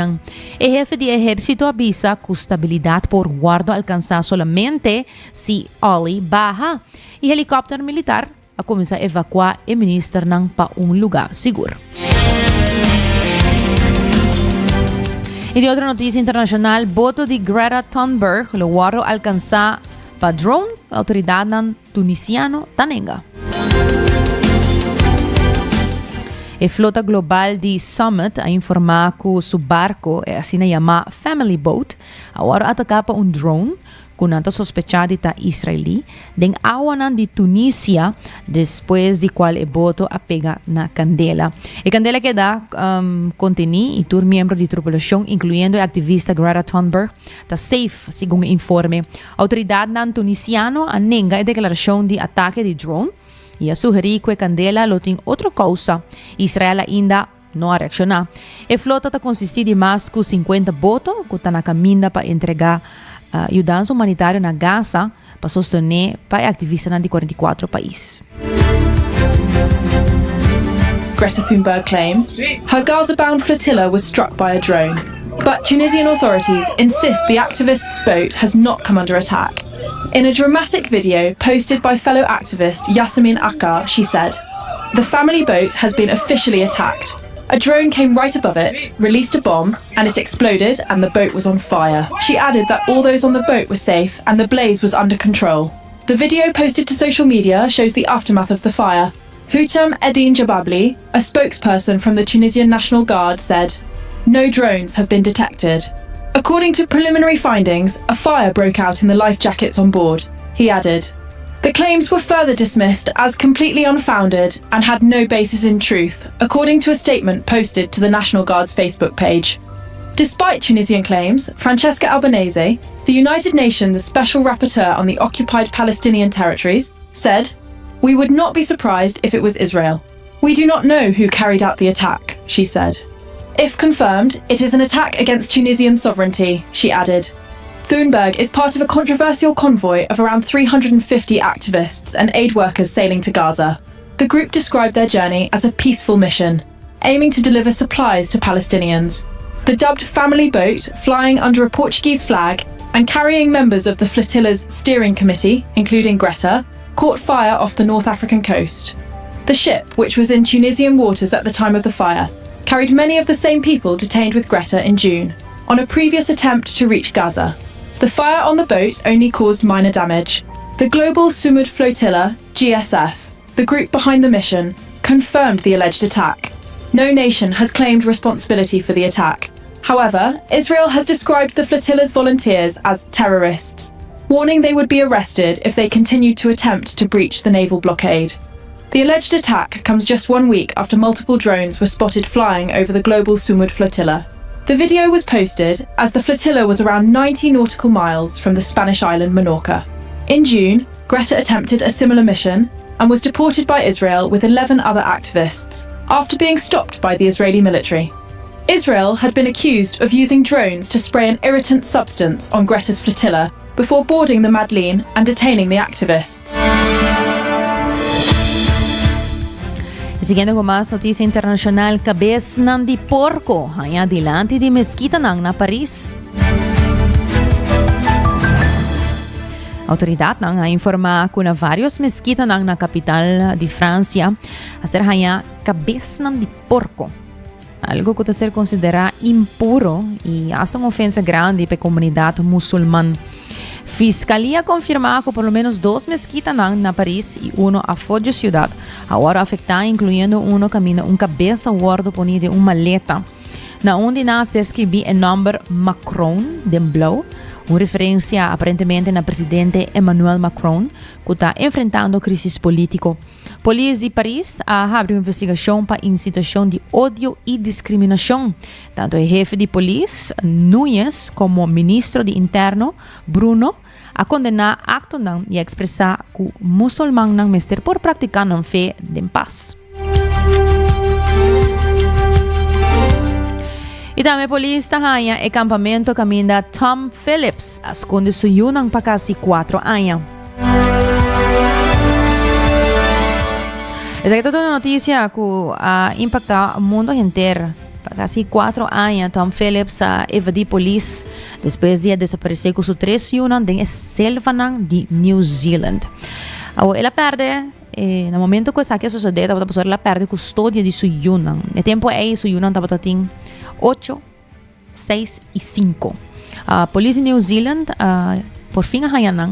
O jefe de exército avisa que a estabilidade por guardo alcançar somente se Oli baja e helicóptero militar a começar a evacuar o ministro para lugar seguro. E de outra notícia internacional, voto de Greta Thunberg lograram alcançar padrão autoridade tunisiano tanenga. A flota global de Summit a informar que o barco, assim chamado Family Boat, agora atacava drone com nata sospechada de israeli den água de Tunísia, depois de qual o boto a pega na candela. A candela que dá contém e todos membros de tripulação, incluindo a ativista Greta Thunberg, está safe, segundo o informe. A autoridade tunisiana nega a declaração de ataque de drone e a sugerir que a candela lo tem outra causa. Israel ainda não a reaccionar. A flota está consistir de mais de 50 botos que estão na caminho para entregar ajuda humanitária na Gaza para sostener para ativistas de 44 países. Greta Thunberg claims her Gaza-bound flotilla was struck by a drone, but Tunisian authorities insist the activist's boat has not come under attack. In a dramatic video posted by fellow activist Yasemin Akkar, she said, "The family boat has been officially attacked. A drone came right above it, released a bomb, and it exploded and the boat was on fire." She added that all those on the boat were safe and the blaze was under control. The video posted to social media shows the aftermath of the fire. Houtam Eddine Jababli, a spokesperson from the Tunisian National Guard, said, "No drones have been detected." According to preliminary findings, a fire broke out in the life jackets on board. He added, "The claims were further dismissed as completely unfounded and had no basis in truth," according to a statement posted to the National Guard's Facebook page. Despite Tunisian claims, Francesca Albanese, the United Nations Special Rapporteur on the occupied Palestinian territories, said, "We would not be surprised if it was Israel. We do not know who carried out the attack," she said. "If confirmed, it is an attack against Tunisian sovereignty," she added. Thunberg is part of a controversial convoy of around 350 activists and aid workers sailing to Gaza. The group described their journey as a peaceful mission, aiming to deliver supplies to Palestinians. The dubbed family boat, flying under a Portuguese flag and carrying members of the flotilla's steering committee, including Greta, caught fire off the North African coast. The ship, which was in Tunisian waters at the time of the fire, carried many of the same people detained with Greta in June, on a previous attempt to reach Gaza. The fire on the boat only caused minor damage. The Global Sumud Flotilla, GSF, the group behind the mission, confirmed the alleged attack. No nation has claimed responsibility for the attack. However, Israel has described the flotilla's volunteers as terrorists, warning they would be arrested if they continued to attempt to breach the naval blockade. The alleged attack comes just 1 week after multiple drones were spotted flying over the Global Sumud Flotilla. The video was posted as the flotilla was around 90 nautical miles from the Spanish island Menorca. In June, Greta attempted a similar mission and was deported by Israel with 11 other activists, after being stopped by the Israeli military. Israel had been accused of using drones to spray an irritant substance on Greta's flotilla before boarding the Madeleine and detaining the activists. Siguiendo con más noticia internacional, cabeça de porco aí adiante de mesquita na Paris. Autoridade a informar que na vários mesquitas na capital de França a ser hanya cabeça de porco, algo que deve ser considerado impuro e há uma ofensa grande para a comunidade muçulmana. Fiscalia confirma que pelo menos 2 mesquitas na Paris e a fora da cidade agora afetada, incluindo caminha cabeça gordo ponido em uma maleta, na onde se escreve o nome Macron de Blau, uma referência aparentemente na presidente Emmanuel Macron, que está enfrentando crise política. Polícia de Paris abre uma investigação para incitação de ódio e discriminação. Tanto o chefe de polícia, Núñez, como o ministro de Interno, Bruno, a condenar acto e a expressar que o muçulmano não mestre por praticar a fé de paz. E também a polícia ganha o acampamento caminho Tom Phillips, esconde suyunang para quase 4 anos. Essa é toda uma notícia que impacta o mundo inteiro. Para quase 4 anos, Tom Phillips evadiu a polícia depois de desaparecer com seus 3 yunang na selva de New Zealand. Ela perde. No momento que isso sucedeu, ela perde a custódia de seu yunang. No tempo aí, seu yunang estava tendo 8, 6 e 5. A polícia de New Zealand, por fim,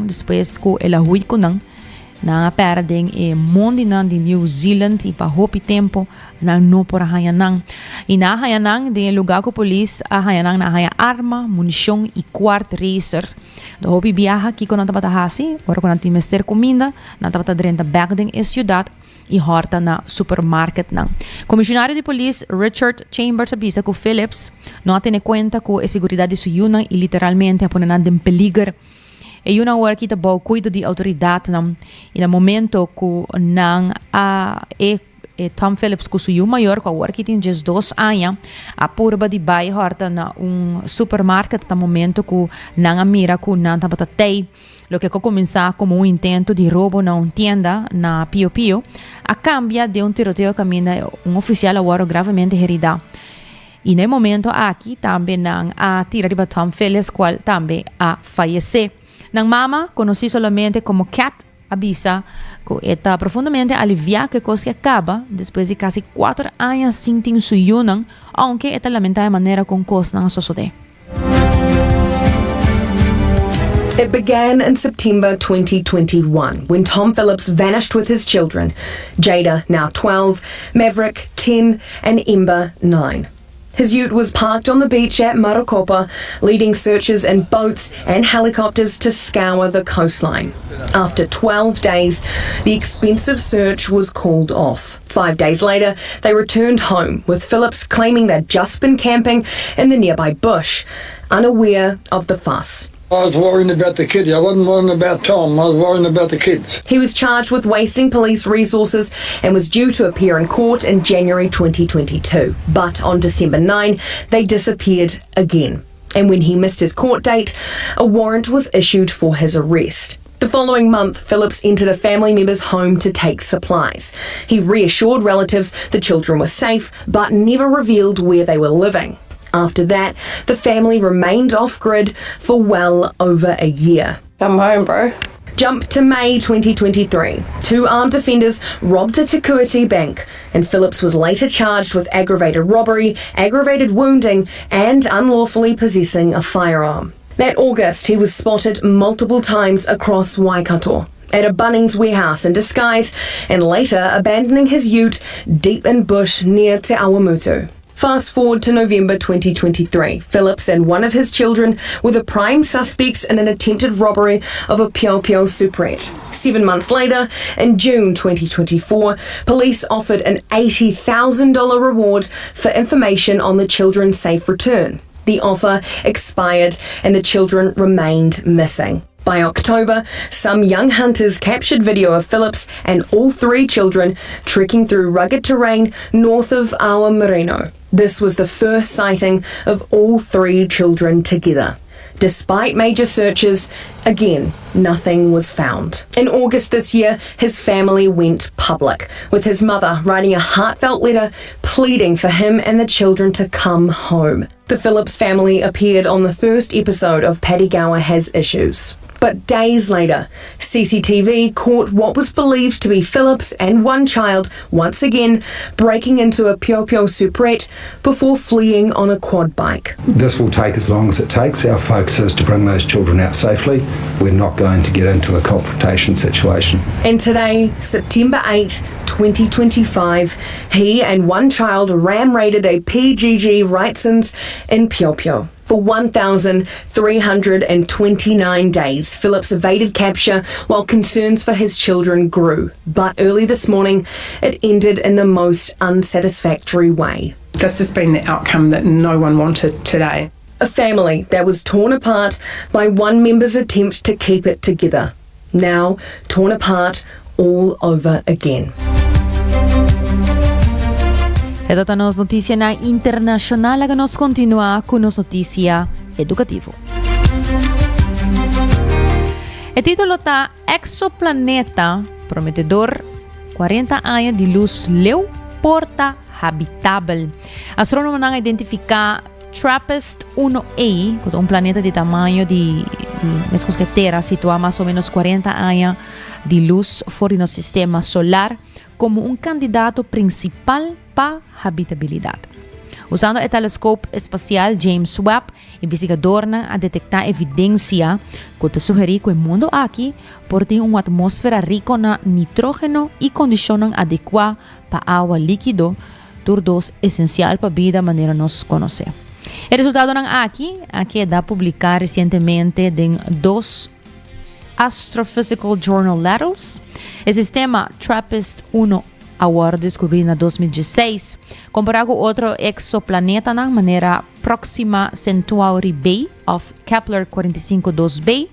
depois que ela hui com na perdem e mundo de New Zealand e para hopi tempo não por hayanang. E na hayanang de lugar que a polícia hayanang na haya arma, munição e quarto racers. Do hopi viaja aqui quando estava hasi, ora quando tinha mester comida, na estava dentro bagding e cidade e horta na supermarket nang. Comissionário de polícia Richard Chambers avisa que Phillips não tem conta que a segurança de sua yuna e literalmente a poner em peligro. E uma hora que está cuido de autoridade e no momento que Tom Phillips que sua maior que agora que tem 2 anos a purba de bairro horta na supermarket no momento que não mira que não está batendo. Lo que começar como intento de roubo na tienda na Pio Pio, a cambia de tiroteio caminho oficial agora gravemente herido. E no momento aqui também a tira de Tom Phillips, qual também a falecer. Nang mama, conheci solamente como Cat, avisa que está profundamente aliviada que coisa que acaba depois de quase 4 anos sem ter seu yunang, aunque está lamentada de maneira com coisa não sucede. It began in September 2021 when Tom Phillips vanished with his children, Jada, now 12, Maverick, 10, and Ember, 9. His ute was parked on the beach at Marakopa, leading searchers in boats and helicopters to scour the coastline. After 12 days, the expensive search was called off. 5 days later, they returned home, with Phillips claiming they'd just been camping in the nearby bush, unaware of the fuss. I was worrying about the kids. I wasn't worrying about Tom. I was worrying about the kids. He was charged with wasting police resources and was due to appear in court in January 2022. But on December 9, they disappeared again. And when he missed his court date, a warrant was issued for his arrest. The following month, Phillips entered a family member's home to take supplies. He reassured relatives the children were safe, but never revealed where they were living. After that, the family remained off-grid for well over a year. Come home, bro. Jump to May 2023. 2 armed offenders robbed a Te Kuiti bank, and Phillips was later charged with aggravated robbery, aggravated wounding, and unlawfully possessing a firearm. That August, he was spotted multiple times across Waikato, at a Bunnings warehouse in disguise, and later abandoning his ute deep in bush near Te Awamutu. Fast forward to November 2023. Phillips and one of his children were the prime suspects in an attempted robbery of a Pio Pio Superette. 7 months later, in June 2024, police offered an $80,000 reward for information on the children's safe return. The offer expired and the children remained missing. By October, some young hunters captured video of Phillips and all 3 children trekking through rugged terrain north of Awa Merino. This was the first sighting of all 3 children together. Despite major searches, again, nothing was found. In August this year, his family went public, with his mother writing a heartfelt letter pleading for him and the children to come home. The Phillips family appeared on the first episode of Paddy Gower Has Issues. But days later, CCTV caught what was believed to be Phillips and one child once again breaking into a Piopio Supret before fleeing on a quad bike. This will take as long as it takes. Our focus is to bring those children out safely. We're not going to get into a confrontation situation. And today, September 8, 2025, he and one child ram-raided a PGG Wrightson's in Piopio. For 1,329 days, Phillips evaded capture while concerns for his children grew. But early this morning, it ended in the most unsatisfactory way. This has been the outcome that no one wanted today. A family that was torn apart by one member's attempt to keep it together. Now torn apart all over again. Ito tanos notisya na internasyonal aga nos continua con nos notisya edukativo. E titulo ta Exoplaneta prometedor 40 años de luz leu porta habitable. Astronomo nang identifica TRAPPIST-1a, un planeta de tamaño de Terra, situado más o menos 40 años de luz fuera del sistema solar, como un candidato principal para habitabilidad. Usando el telescopio espacial James Webb, investigador a detectar evidencia que te sugiere que el mundo aquí porta una atmósfera rica en nitrógeno y condiciones adecuadas para agua líquido, turdos esencial para vida de manera nos conocer. El resultado aquí da publicar recientemente en 2 Astrophysical Journal Letters. El sistema TRAPPIST-1 Award descobrido en 2016, comparado con otro exoplaneta de manera próxima Centauri B of Kepler 45-2b.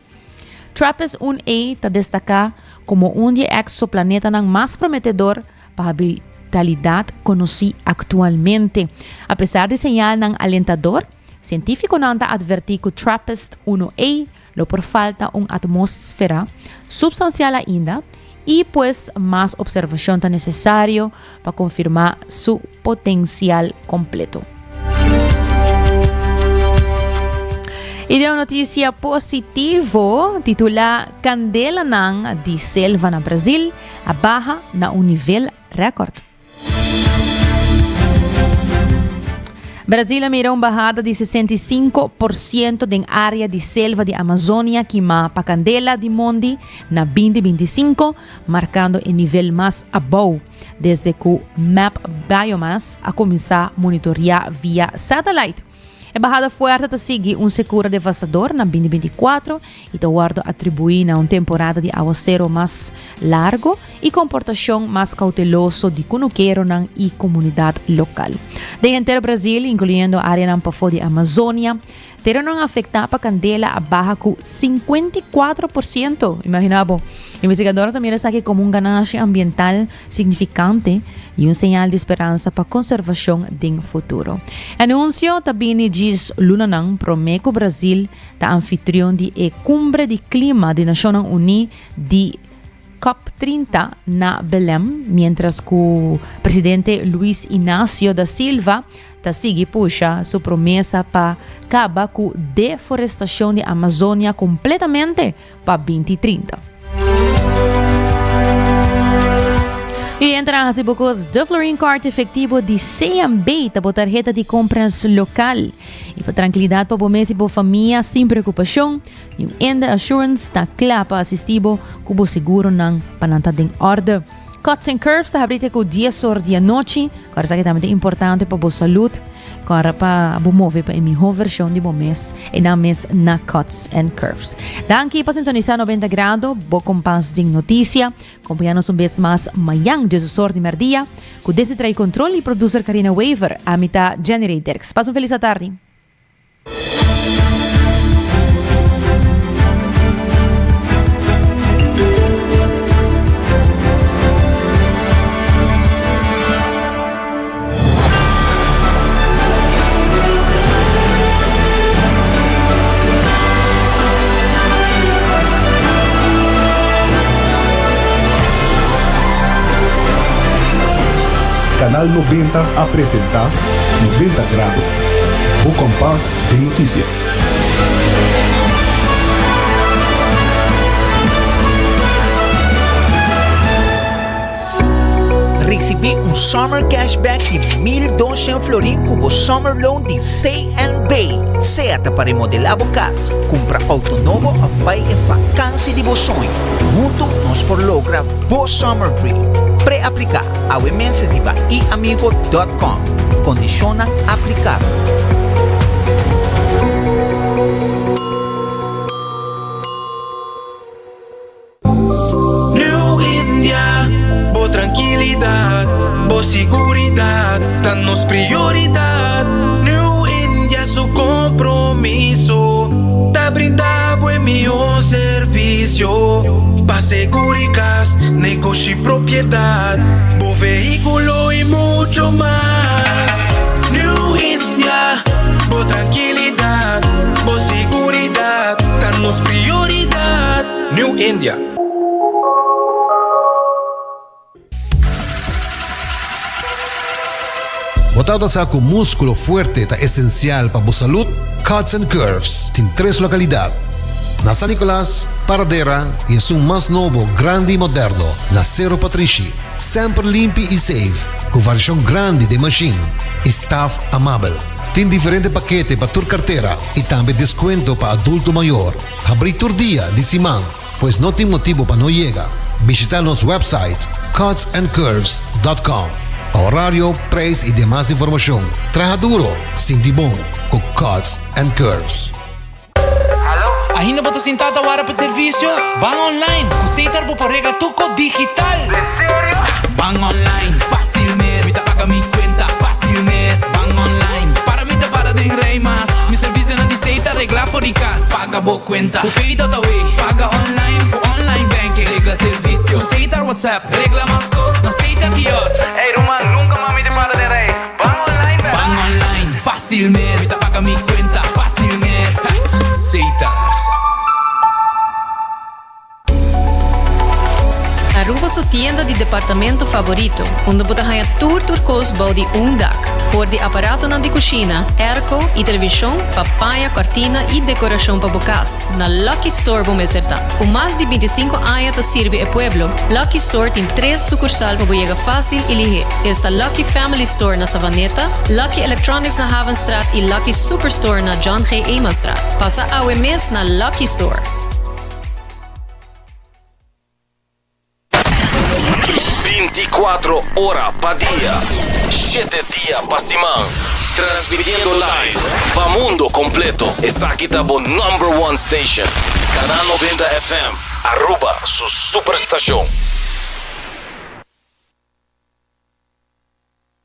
TRAPPIST-1a está destacado como un exoplaneta más prometedor para habitabilidad conocido actualmente. A pesar de señal alentador, científicos han advertido que TRAPPIST-1a lo por falta una atmósfera substancial ainda y pues más observación tan necesario para confirmar su potencial completo. Y de una noticia positiva titula Candela nang di selva na Brasil a baja na un nivel récord. Brasil mira uma bajada de 65% da área de selva de Amazônia que mapa Candela de Mondi na 2025, marcando o nível mais abaixo desde que o Map Biomass a começar a monitorear via satélite. A bajada forte segue secura devastador na 2024 e está guardo atribuir a uma temporada de aguacero mais largo e comportação mais cauteloso de conuqueiro e comunidade local. De inteiro Brasil, incluindo a área nampafo de Amazônia, terão afetar para Candela a baja com 54%. Imaginabo. O investigador também está aqui como ganância ambiental significante e sinal de esperança para a conservação do futuro. Anúncio também diz Lunanang promete o Brasil da anfitrião de Cumbre de Clima de Nações Unidas de COP30 na Belém, mientras que o presidente Luiz Inácio da Silva sigue puxa sua promessa para acabar com a deforestação da Amazônia completamente para 2030. E entra a Cibocos de Florin Card efetivo de CMB para tarjeta de compras local. E para tranquilidade para o mês e para a família, sem preocupação, New End Assurance está claro para assistir com o seguro não para não estar em ordem. Cuts and Curves está abrindo com 10 horas da noite, que é também importante para a saúde, para mover para a melhor versão de mês e na mês na Cuts and Curves. Danke para sintonizar 90 graus, boa compass de notícia, acompanhando-nos vez mais amanhã, 10 horas de meio-dia, com desse trai controle e producer Karina Waver, a mitad Generators. Passa feliz tarde. Canal 90 apresenta 90 grados. O compás de notícia. Recebi summer cashback de 1.200 florin cubo summer loan de C&B. Certa para remodelar a casa, compra auto novo ou vai em vacância de vos sonho. Junto nós por logra vos summer dream. Pré-aplicar ao e-mail de iamigo.com. Condiciona aplicar. New India, boa tranquilidade, boa seguridade, tá nos prioridade. New India, su compromiso, tá brindar buen meu serviço. Pa seguridad, negocio y propiedad, bo vehículo y mucho más. New India, bo tranquilidad, bo seguridad, danos prioridad. New India. Botado sa com músculo fuerte ta esencial para a saúde, Cuts and Curves tem 3 localidades. Na San Nicolás, Paradera e em seu mais novo, grande e moderno, na Cerro Patrici. Sempre limpo e safe, com variação grande de machine. Staff amável. Tem diferentes paquetes para tua carteira e também desconto para adulto maior. Abrir todo dia de semana, pois não tem motivo para não chegar. Visitar nosso website cutsandcurves.com. Horário, preço e demais informação. Traja duro, sinti bom, com Cuts and Curves. Ainda bota sentada agora para serviço? Van online, cosita por regla tuco digital. ¿En serio? Van online, fácil mes. Me paga mi cuenta, fácil mes. Van online, para mí te para de rey más. Mi servicio no dice regla fóricas. Paga bo cuenta, copita ta way. Paga online, con online banking. Regla servicio, cosita WhatsApp. Regla más cosas, cosita Dios. Hey Roman, nunca mami te para de rey. Van online, van online, fácil mes. Me paga mi cuenta, fácil mes. Cita. Aruba su tienda de departamento favorito, onde você ganha tour turcos de dak, for de aparato na de cozinha, airco e televisão, papaya, cortina e decoração para bocas. Na Lucky Store vamos acertar. Com mais de 25 anos de servir o pueblo, Lucky Store tem 3 sucursais para chegar fácil e ligeiro. Está Lucky Family Store na Savaneta, Lucky Electronics na Havenstraat e Lucky Superstore na John G. Emanstraat. Passa ao mês na Lucky Store. 24 horas pa día, 7 días pa semana, transmitiendo live pa mundo completo. Esa aquí está por #1 station, Canal 90 FM, Aruba, su superestación.